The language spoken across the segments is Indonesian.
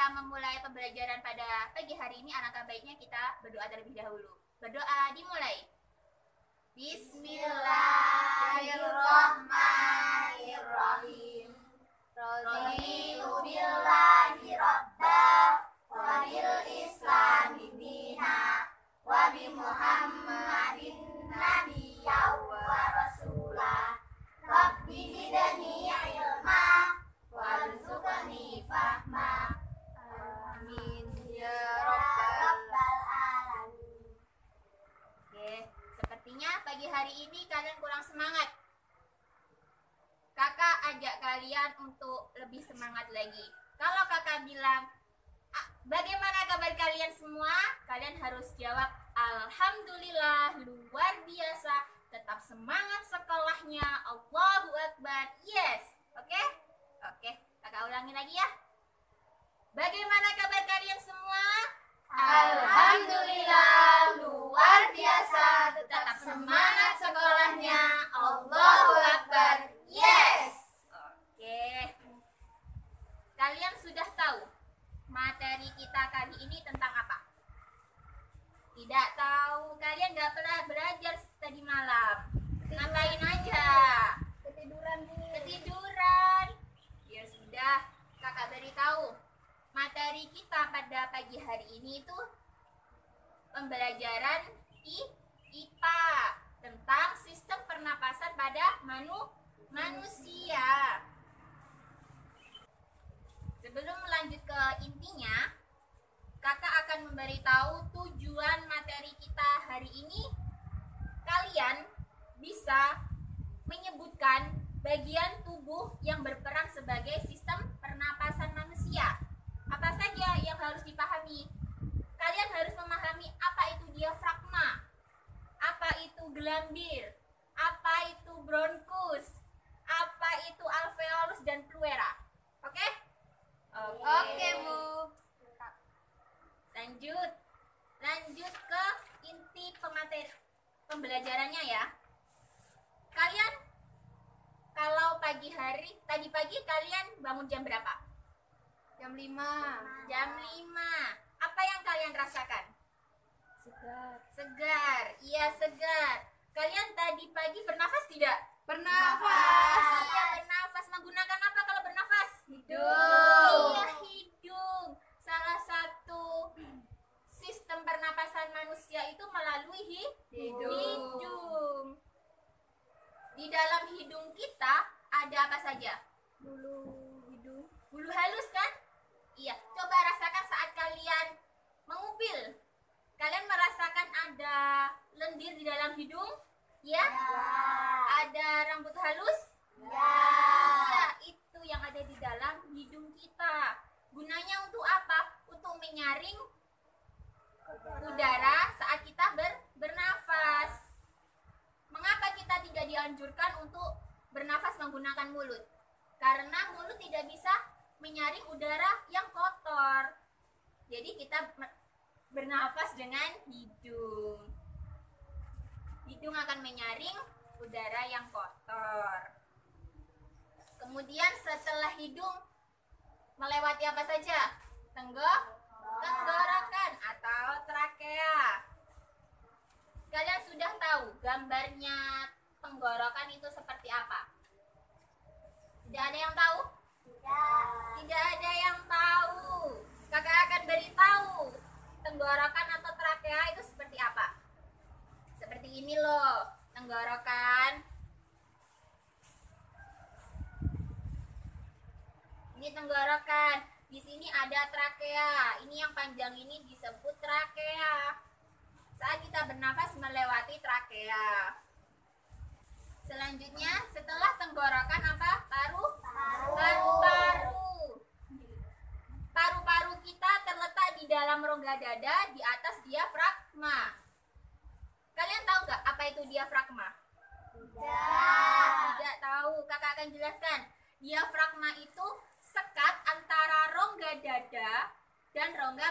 kita memulai pembelajaran pada pagi hari ini, alangkah baiknya kita berdoa terlebih dahulu. Berdoa dimulai. Bismillahirrahmanirrahim. Raditu billahi rabba wa bil islami dina wa bi Muhammadin nabiyya wa rasulah. Rabbi zidni ilma warzuqni fahma. Amin ya rabbal alamin. Oke, sepertinya pagi hari ini kalian kurang semangat. Kakak ajak kalian untuk lebih semangat lagi. Kalau kakak bilang, bagaimana kabar kalian semua? Kalian harus jawab, alhamdulillah, luar biasa, tetap semangat sekolahnya, Allahu Akbar, yes. Oke? Oke, kakak ulangi lagi ya. Bagaimana kabar kalian semua? Alhamdulillah, luar biasa, tetap semangat sekolahnya, Allahu Akbar, yes. Oke. Kalian sudah tahu materi kita kali ini tentang apa? Tidak tahu. Kalian gak pernah belajar tadi malam. Ngapain aja? Ketiduran. Ya sudah, kakak beritahu. Materi kita pada pagi hari ini itu pembelajaran IPA tentang sistem pernapasan pada manusia. Sebelum melanjut ke intinya, kakak akan memberitahu tujuan materi kita hari ini. Kalian bisa menyebutkan bagian tubuh yang berperan sebagai sistem pernapasan manusia. Apa saja yang harus dipahami? Kalian harus memahami apa itu diafragma, apa itu gelambir, apa itu bronkus, apa itu alveolus dan pleura. Oke? Oke, Bu. Lanjut ke inti pembelajarannya ya. Kalian kalau pagi hari, tadi pagi kalian bangun jam berapa? Jam 5. Apa yang kalian rasakan? Segar. Iya, segar. Kalian tadi pagi bernafas tidak? Bernafas. Iya, bernafas. Menggunakan apa kalau bernafas? Hidung. Iya, hidung. Salah satu sistem pernapasan manusia itu melalui hidung. Di dalam hidung kita ada apa saja? Bulu halus kan? Iya. Coba rasakan saat kalian mengupil. Kalian merasakan ada lendir di dalam hidung? Ya? Ada rambut halus? Ya, itu yang ada di dalam hidung kita. Gunanya untuk apa? Untuk menyaring udara saat kita bernafas. Mengapa kita tidak dianjurkan untuk bernafas menggunakan mulut? Karena mulut tidak bisa menyaring udara yang kotor. Jadi kita bernafas dengan hidung. Hidung akan menyaring udara yang kotor. Kemudian setelah hidung melewati apa saja? Tenggorokan atau trakea. Kalian sudah tahu gambarnya tenggorokan itu seperti apa? Tidak ada yang tahu? Tidak ada yang tahu. Kakak akan beritahu tenggorokan atau trakea itu seperti apa. Seperti ini loh, tenggorokan. Ini tenggorokan. Di sini ada trakea. Ini yang panjang ini disebut trakea. Saat kita bernafas melewati trakea. Selanjutnya, setelah tenggorokan apa? Paru-paru. Paru-paru kita terletak di dalam rongga dada di atas diafragma. Kalian tahu nggak apa itu diafragma? Tidak tahu. Kakak akan jelaskan. Diafragma itu sekat antara rongga dada dan rongga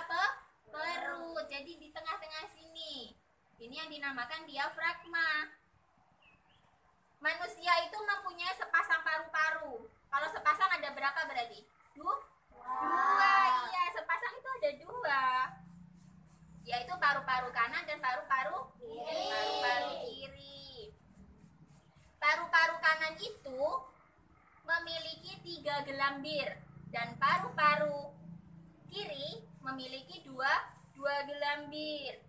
perut. Jadi di tengah-tengah sini. Ini yang dinamakan diafragma. Manusia itu mempunyai sepasang paru-paru. Kalau sepasang ada berapa berarti? Dua. Iya, sepasang ada dua, yaitu paru-paru kanan dan paru-paru kiri. Paru-paru kanan itu memiliki 3 gelambir dan paru-paru kiri memiliki dua gelambir.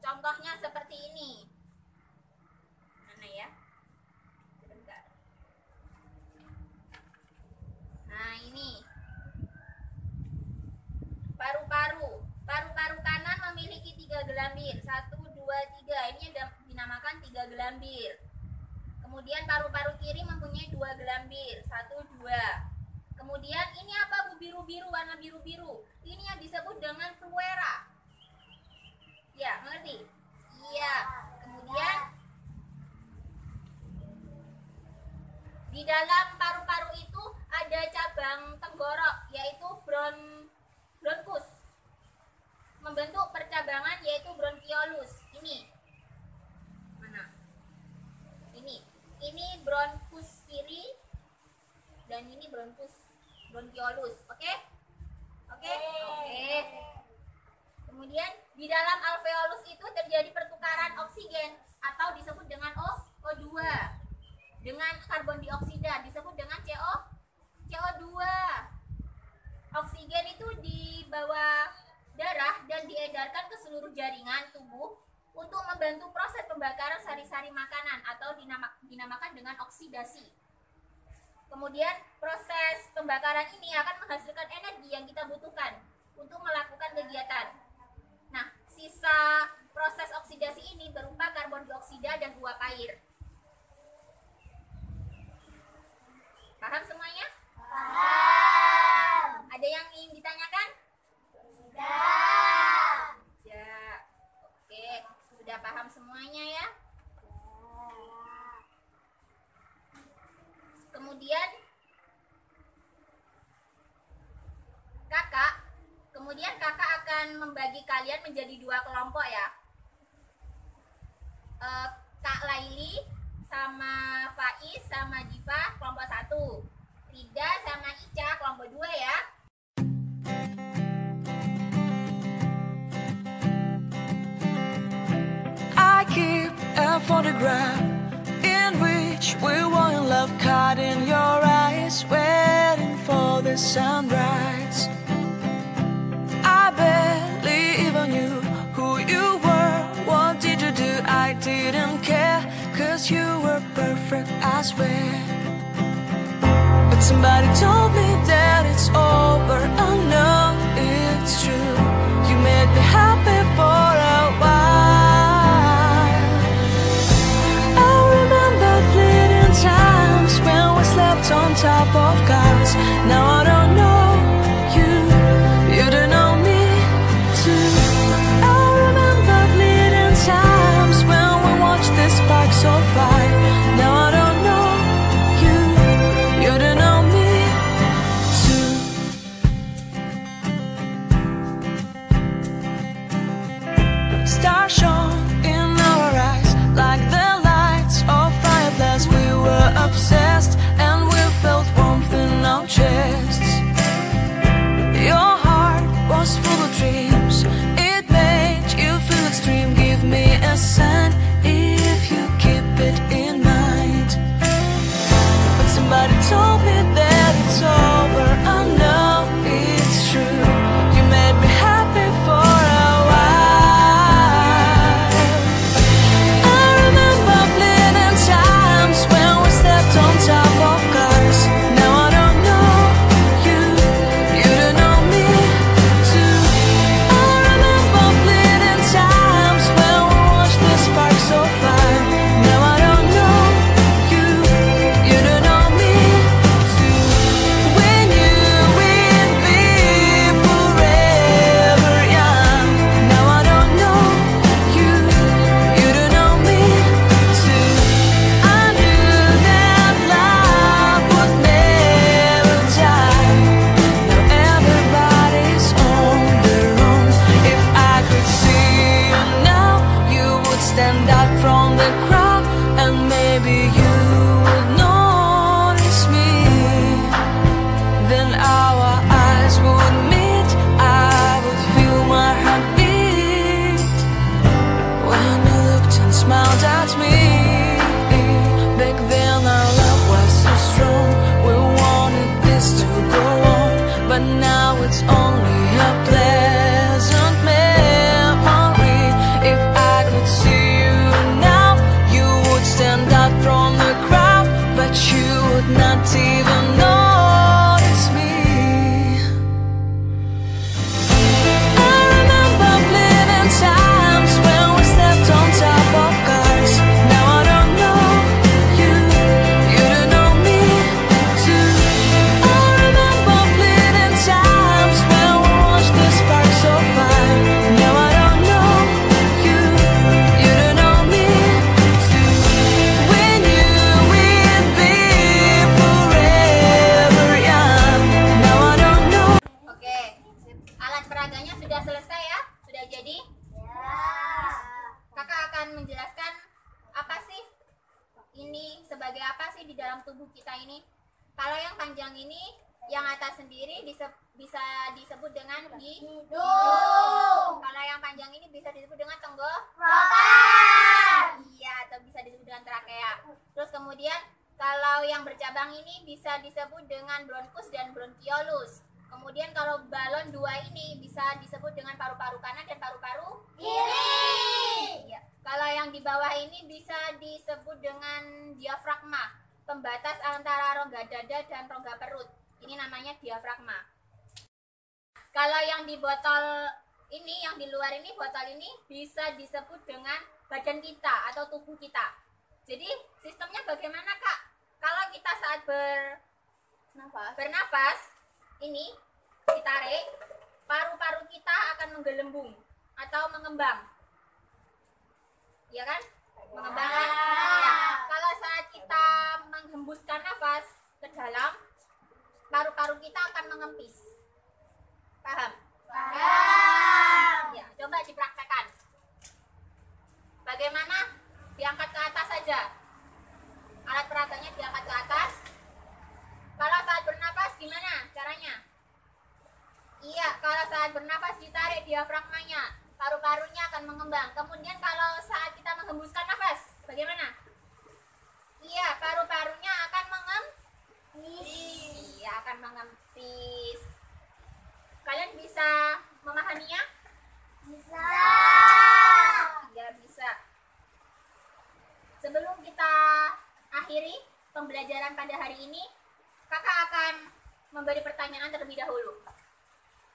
Contohnya seperti ini. Mana ya? Sebentar. Nah, ini paru-paru kanan memiliki 3 gelambir. 1, 2, 3. Ini dinamakan 3 gelambir. Kemudian paru-paru kiri mempunyai 2 gelambir. 1, 2. Kemudian ini apa, Bu? Biru-biru, warna biru-biru. Ini yang disebut dengan pleura. Ya, mengerti? Iya. Kemudian di dalam paru-paru itu ada cabang tenggorok, yaitu bronkus. Membentuk percabangan yaitu bronkiolus. Ini. Mana? Ini bronkus kiri dan ini bronkiolus. Oke? Kemudian di dalam alveolus itu terjadi pertukaran oksigen atau disebut dengan O2 dengan karbon dioksida, disebut dengan CO2. Oksigen itu dibawa darah dan diedarkan ke seluruh jaringan tubuh untuk membantu proses pembakaran sari-sari makanan atau dinamakan dengan oksidasi. Kemudian proses pembakaran ini akan menghasilkan energi yang kita butuhkan untuk melakukan kegiatan. Nah, sisa proses oksidasi ini berupa karbon dioksida dan uap air. Paham semuanya? Paham. Ada yang ingin ditanyakan? Tidak. Ya. Oke, sudah paham semuanya ya? Kemudian kakak akan membagi kalian menjadi 2 kelompok ya. Kak Laili sama Faiz sama Diva kelompok 1. Rida sama Ica kelompok 2 ya. I keep a photograph in which we were in love, caught in your eyes, waiting for the sunrise. I barely even knew who you were. What did you do? I didn't care, 'cause you were perfect, I swear. But somebody told me that it's over. I know it's true. You made me happy for a while. I remember fleeting times when we slept on top of cars. Now I don't know you, you don't know me too. I remember fleeting times when we watched the sparks so fire. Now I don't know you, you don't know me too. Stars shone in our eyes like the lights of fireflies. We were obsessed and we felt warmth in our chests. Your heart was full of dreams. It made you feel extreme. Give me a sign if you keep it in mind. But somebody told me that it's over. I know it's true. You made me happy for a while. smiled at me. Back then our love was so strong. We wanted this to go on, but now it's only a pleasant memory. If I could see you now, you would stand out from the crowd, but you would not even notice me. I remember fleeting times when we slept on top of cars. Now I don't know you, you don't know me too. I remember fleeting times when we watched the sparks so far. Now I don't know you, you don't know me too. We knew we'd be forever young. Now I don't know. Oke, alat peraganya sudah selesai ya? Sudah jadi? Kakak akan menjelaskan apa sih ini, sebagai apa sih di dalam tubuh kita ini. Kalau yang panjang ini, yang atas sendiri bisa disebut dengan hidung. Kalau yang panjang ini bisa disebut dengan tenggorokan. Iya, atau bisa disebut dengan trakea. Terus kemudian kalau yang bercabang ini bisa disebut dengan bronkus dan bronkiolus. Kemudian kalau balon dua ini bisa disebut dengan paru-paru kanan dan paru-paru kiri. Ya. Kalau yang di bawah ini bisa disebut dengan diafragma, pembatas antara rongga dada dan rongga perut. Ini namanya diafragma. Kalau yang di botol ini, yang di luar ini, botol ini bisa disebut dengan badan kita atau tubuh kita. Jadi sistemnya bagaimana, Kak? Kalau kita saat bernafas, ini ditarik, paru-paru kita akan menggelembung atau mengembang. Ya kan? Mengembang kan? Ya. Kalau saat kita menghembuskan nafas ke dalam, paru-paru kita akan mengempis. Paham? Paham. Ya, coba dipraktekkan. Bagaimana? Diangkat ke atas saja. Alat peraganya diangkat ke atas. Kalau saat bernafas gimana caranya? Iya, kalau saat bernafas ditarik diafragmanya, paru-parunya akan mengembang. Kemudian kalau saat kita menghembuskan nafas, bagaimana? Iya, paru-parunya akan mengempis. Iya, akan mengempis. Kalian bisa memahaminya? Bisa. Ya, bisa. Sebelum kita akhiri pembelajaran pada hari ini, Kakak akan memberi pertanyaan terlebih dahulu.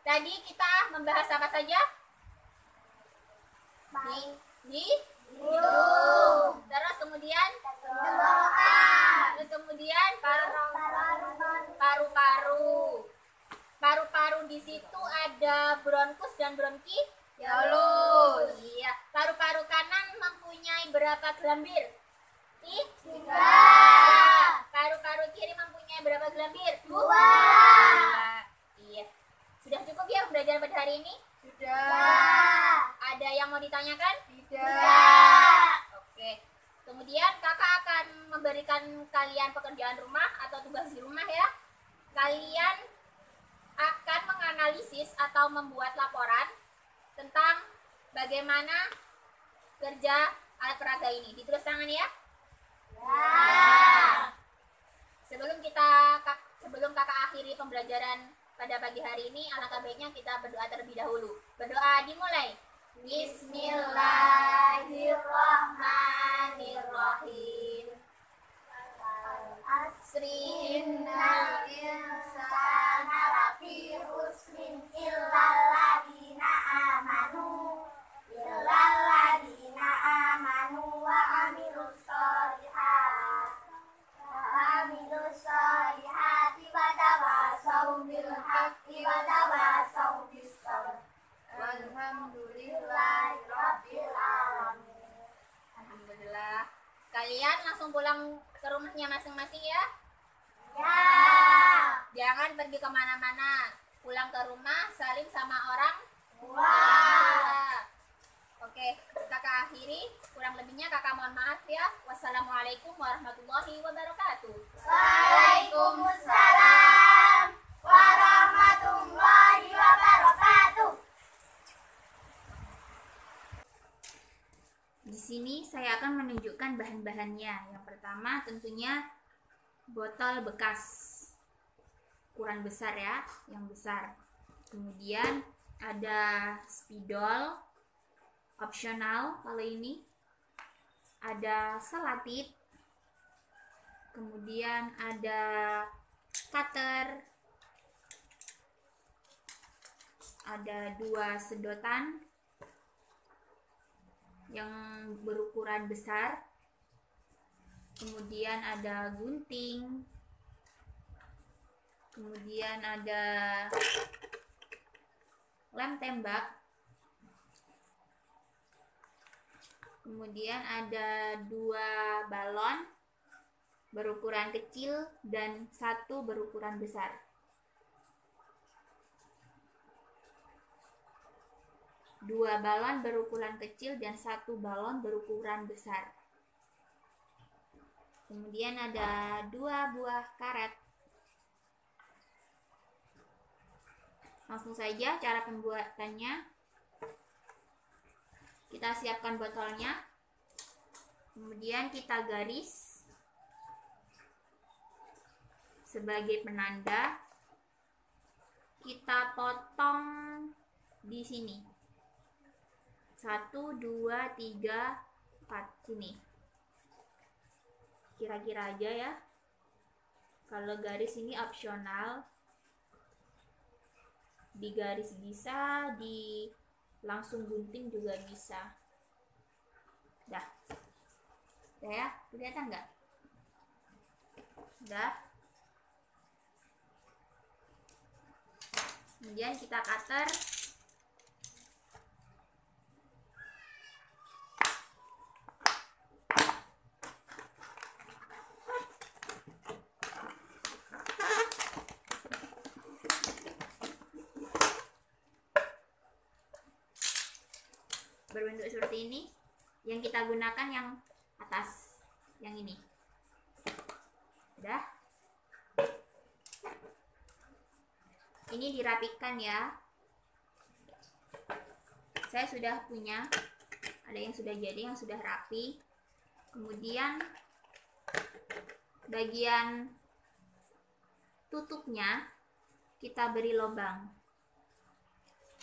Tadi kita membahas apa saja? Di hidung. Terus kemudian Tenggorokan. terus kemudian paru-paru. Paru-paru di situ ada bronkus dan bronkiolus. Iya. Paru-paru kanan mempunyai berapa gelambir? 3. Paru-paru kiri mempunyai berapa gelambir? 2. Iya. Sudah cukup ya pembelajaran pada hari ini? Sudah. Ada yang mau ditanyakan? Tidak. Oke. Kemudian kakak akan memberikan kalian pekerjaan rumah atau tugas di rumah ya. Kalian akan menganalisis atau membuat laporan tentang bagaimana kerja alat peraga ini. Ditulis tangan ya. Ya. Sebelum kakak akhiri pembelajaran pada pagi hari ini, alangkah baiknya kita berdoa terlebih dahulu. Berdoa dimulai. Bismillahirrahmanirrahim. Asri Innal insana lafi khusrin illal ladina amanu wa amilus solihati wa tawasaw bil haqqi wa tawasaw bis sabr. Walhamdulillahi rabbil alamin. Alhamdulillah. Kalian langsung pulang ke rumahnya masing-masing ya. Ya. Jangan pergi kemana-mana. Pulang ke rumah, salim sama orang Wah. Oke, kakak akhiri. Kurang lebihnya kakak mohon maaf ya. Wassalamualaikum warahmatullahi wabarakatuh. Waalaikumsalam warahmatullahi wabarakatuh. Di sini saya akan menunjukkan bahan-bahannya. Yang pertama tentunya botol bekas ukuran besar ya, yang besar. Kemudian ada spidol opsional kalau ini. Ada selotip. Kemudian ada cutter. Ada 2 sedotan yang berukuran besar. Kemudian ada gunting. Kemudian ada lem tembak. Kemudian ada 2 balon berukuran kecil dan 1 berukuran besar. Dua balon berukuran kecil dan 1 balon berukuran besar. Kemudian ada 2 buah karet. Langsung saja cara pembuatannya. Kita siapkan botolnya. Kemudian kita garis sebagai penanda. Kita potong di sini. 1, 2, 3, 4 sini. Kira-kira aja ya. Kalau garis ini opsional. Digaris bisa, langsung gunting juga bisa. Dah ya, kelihatan nggak? Dah. Kemudian kita cutter. Berbentuk seperti ini. Yang kita gunakan yang atas, yang ini. Udah. Ini dirapikan ya. Saya sudah punya, ada yang sudah jadi, yang sudah rapi. Kemudian bagian tutupnya kita beri lubang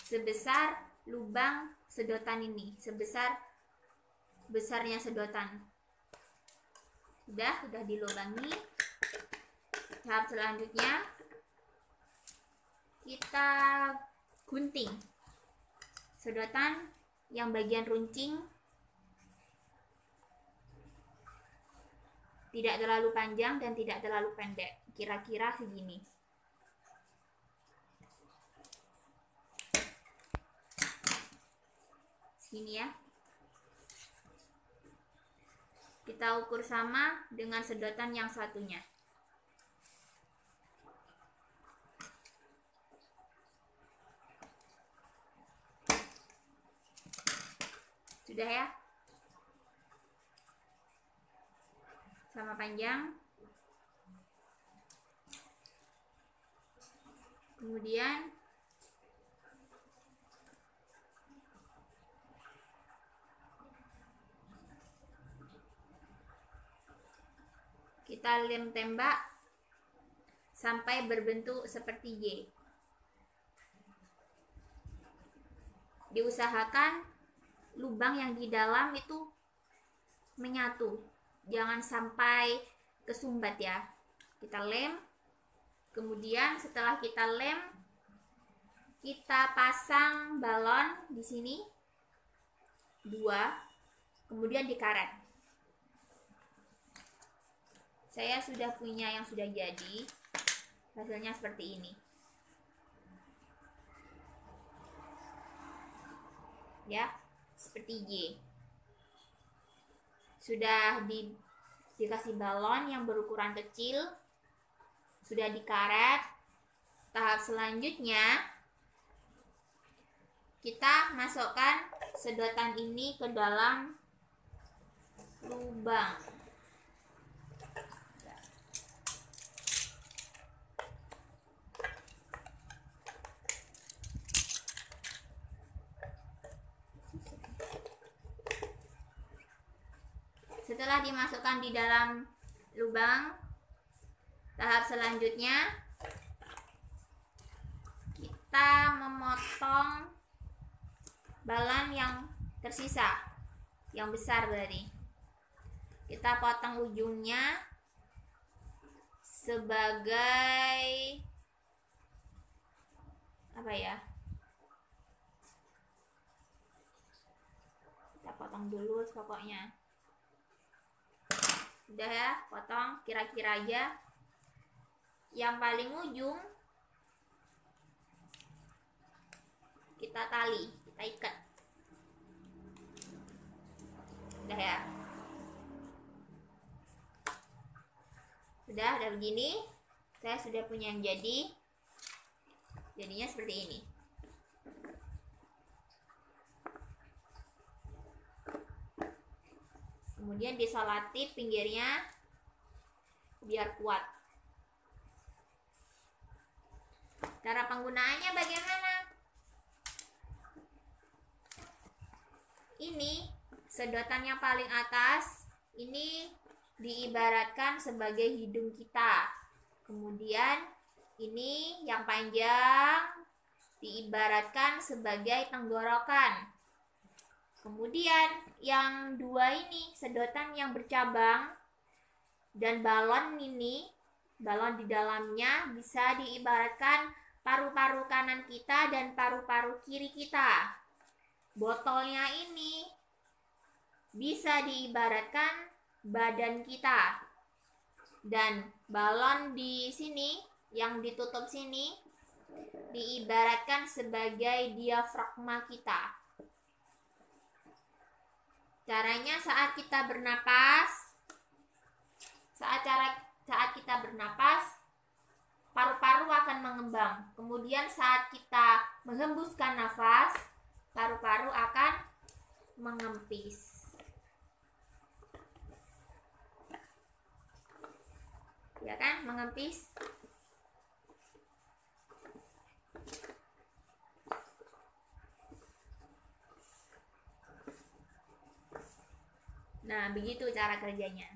sebesar lubang sedotan ini, besarnya sedotan. Udah dilubangi. Tahap selanjutnya kita gunting sedotan yang bagian runcing, tidak terlalu panjang dan tidak terlalu pendek, kira-kira segini. Segini ya. Kita ukur sama dengan sedotan yang satunya. Sudah ya? Sama panjang. Kemudian kita lem tembak sampai berbentuk seperti Y. Diusahakan lubang yang di dalam itu menyatu, jangan sampai kesumbat ya. Kita lem, kemudian setelah kita lem, kita pasang balon di sini 2, kemudian dikaret. Saya sudah punya yang sudah jadi, hasilnya seperti ini. Ya, seperti Y. Sudah dikasih balon yang berukuran kecil, sudah dikaret. Tahap selanjutnya kita masukkan sedotan ini ke dalam lubang. Setelah dimasukkan di dalam lubang, tahap selanjutnya kita memotong balan yang tersisa, yang besar berarti. Kita potong ujungnya sebagai apa ya? Kita potong dulu pokoknya. Udah ya, potong kira-kira aja. Yang paling ujung kita tali, kita ikat. Udah ya. Udah begini. Saya sudah punya yang jadi. Jadinya seperti ini. Kemudian disolati pinggirnya biar kuat. Cara penggunaannya bagaimana? Ini sedotan yang paling atas ini diibaratkan sebagai hidung kita. Kemudian ini yang panjang diibaratkan sebagai tenggorokan. Kemudian yang dua ini sedotan yang bercabang dan balon ini, balon di dalamnya bisa diibaratkan paru-paru kanan kita dan paru-paru kiri kita. Botolnya ini bisa diibaratkan badan kita. Dan balon di sini yang ditutup sini diibaratkan sebagai diafragma kita. Caranya saat kita bernapas, saat kita bernapas, paru-paru akan mengembang. Kemudian saat kita menghembuskan nafas, paru-paru akan mengempis. Ya kan, mengempis. Nah, begitu cara kerjanya.